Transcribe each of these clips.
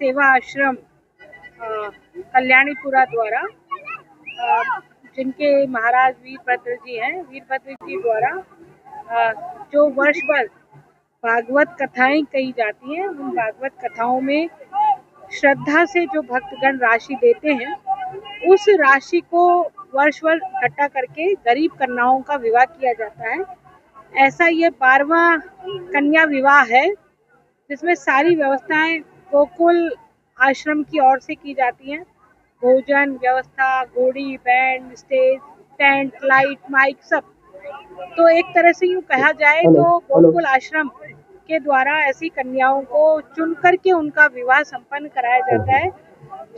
सेवा आश्रम कल्याणीपुरा द्वारा जिनके महाराज वीरभद्र जी हैं, वीरभद्र जी द्वारा जो वर्ष भर भागवत कथाएं कही जाती हैं, उन भागवत कथाओं में श्रद्धा से जो भक्तगण राशि देते हैं, उस राशि को वर्ष भर इकट्ठा करके गरीब कन्याओं का विवाह किया जाता है। ऐसा ये 12वां कन्या विवाह है, जिसमें सारी व्यवस्थाएं गोकुल आश्रम की ओर से की जाती हैं। भोजन व्यवस्था, घोड़ी, band, stage, tent, light, mic सब। तो एक तरह से यूँ कहा जाए तो गोकुल आश्रम के द्वारा ऐसी कन्याओं को चुन करके उनका विवाह संपन्न कराया जाता है।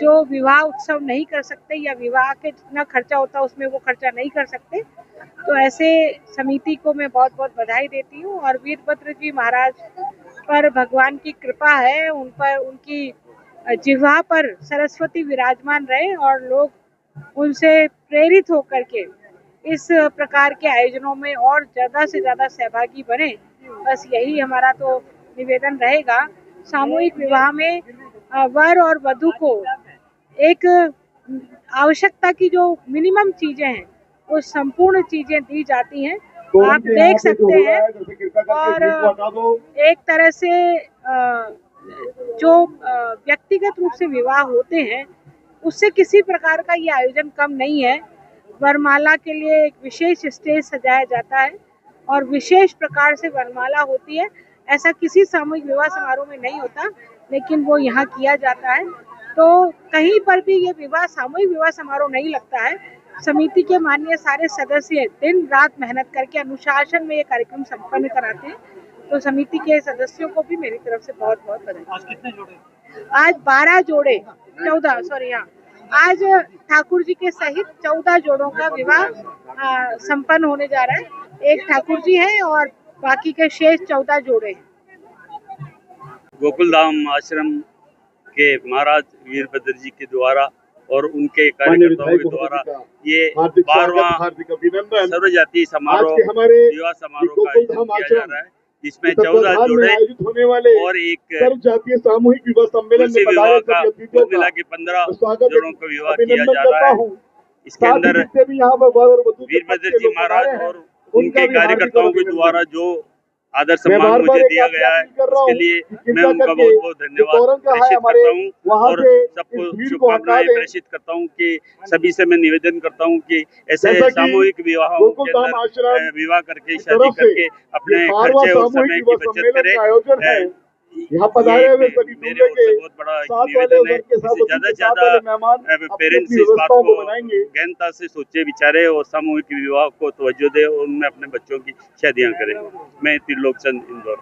जो विवाह उत्सव नहीं कर सकते या विवाह के जितना खर्चा होता है उसमें वो खर्चा नहीं कर सकते, तो ऐसे समिति को मैं बहुत बहुत बधाई देती हूँ। और वीरभद्र जी महाराज पर भगवान की कृपा है, उन पर उनकी जिह्वा पर सरस्वती विराजमान रहे और लोग उनसे प्रेरित होकर के इस प्रकार के आयोजनों में और ज़्यादा से ज़्यादा सहभागी बने। बस यही हमारा तो निवेदन रहेगा। सामूहिक विवाह में वर और वधू को एक आवश्यकता की जो मिनिमम चीजें हैं वो संपूर्ण चीजें दी जाती हैं, आप देख सकते हैं। और एक तरह से जो व्यक्तिगत रूप से विवाह होते हैं उससे किसी प्रकार का ये आयोजन कम नहीं है। वरमाला के लिए एक विशेष स्टेज सजाया जाता है और विशेष प्रकार से वरमाला होती है। ऐसा किसी सामूहिक विवाह समारोह में नहीं होता, लेकिन वो यहाँ किया जाता है। तो कहीं पर भी ये विवाह सामूहिक विवाह समारोह नहीं लगता है। समिति के माननीय सारे सदस्य दिन रात मेहनत करके अनुशासन में ये कार्यक्रम संपन्न कराते हैं। तो समिति के सदस्यों को भी मेरी तरफ से बहुत बहुत बधाई। आज कितने जोड़े? आज 12 जोड़े, 14 सॉरी, हाँ, आज ठाकुर जी के सहित 14 जोड़ों का विवाह संपन्न होने जा रहा है। एक ठाकुर जी है और बाकी के शेष 14 जोड़े हैं। गोकुलधाम आश्रम के महाराज वीरभद्र जी के द्वारा और उनके कार्यकर्ताओं के द्वारा ये 12वां सर्व जातीय समारोह विवाह समारोह का आयोजन किया जा रहा है, जिसमें 14 जोड़े और एक जातीय सामूहिक विवाह सम्मेलन में विवाह का मिला के 15 जोड़ों का विवाह किया जा रहा है। इसके अंदर वीरभद्र जी महाराज और उनके कार्यकर्ताओं के द्वारा जो आदर सम्मान मुझे दिया गया है, उसके लिए मैं उनका बहुत बहुत धन्यवाद प्रेषित करता हूँ और सबको शुभकामनाएं प्रेषित करता हूँ कि सभी से मैं निवेदन करता हूँ कि ऐसे सामूहिक विवाहों के अंदर विवाह करके शादी करके अपने खर्चे और समय की बचत करें। यहाँ पधारे हुए सभी मेरे ओर से बहुत बड़ा निवेदन है, ज्यादा से ज्यादा पेरेंट्स इस बात को गहनता से सोचे विचारे और सामूहिक विवाह को तवज्जो दे और उनमें अपने बच्चों की शादियां करें। मैं त्रिलोकचंद इंदौर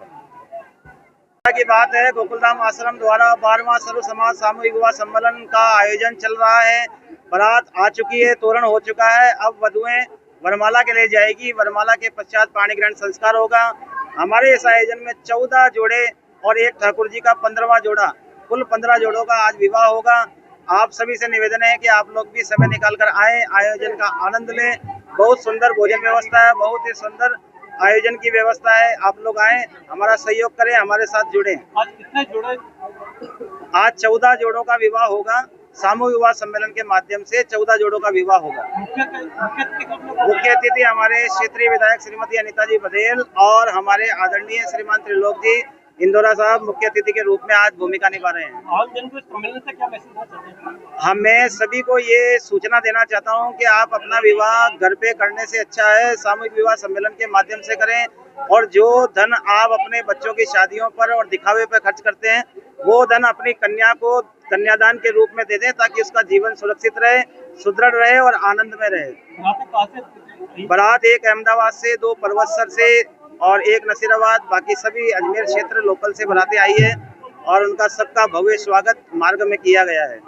की बात है। गोकुलधाम आश्रम द्वारा 12वां सर्व समाज सामूहिक विवाह सम्मेलन का आयोजन चल रहा है। बारात आ चुकी है, तोरण हो चुका है, अब वधुएं वरमाला के लिए जाएगी। वरमाला के पश्चात पाणी ग्रहण संस्कार होगा। हमारे इस आयोजन में 14 जोड़े और एक ठाकुर जी का 15वां जोड़ा, कुल 15 जोड़ों का आज विवाह होगा। आप सभी से निवेदन है कि आप लोग भी समय निकाल कर आए, आयोजन का आनंद लें। बहुत सुंदर भोजन व्यवस्था है, बहुत ही सुंदर आयोजन की व्यवस्था है। आप लोग आए, हमारा सहयोग करें, हमारे साथ जुड़े। आज कितने जोड़े? आज 14 जोड़ों का विवाह होगा। सामूहिक विवाह सम्मेलन के माध्यम से 14 जोड़ों का विवाह होगा। मुख्य अतिथि हमारे क्षेत्रीय विधायक श्रीमती अनिता जी बघेल और हमारे आदरणीय श्रीमान त्रिलोक जी इंदौरा साहब मुख्य अतिथि के रूप में आज भूमिका निभा रहे हैं। मैं सभी को ये सूचना देना चाहता हूं कि आप अपना विवाह घर पे करने से अच्छा है सामूहिक विवाह सम्मेलन के माध्यम से करें, और जो धन आप अपने बच्चों की शादियों पर और दिखावे पर खर्च करते हैं वो धन अपनी कन्या को कन्यादान के रूप में दे दें, ताकि उसका जीवन सुरक्षित रहे, सुदृढ़ रहे और आनंद में रहे। बारात एक अहमदाबाद से, 2 परवत्सर से और एक नसीराबाद, बाकी सभी अजमेर क्षेत्र लोकल से बारातें आई है और उनका सबका भव्य स्वागत मार्ग में किया गया है।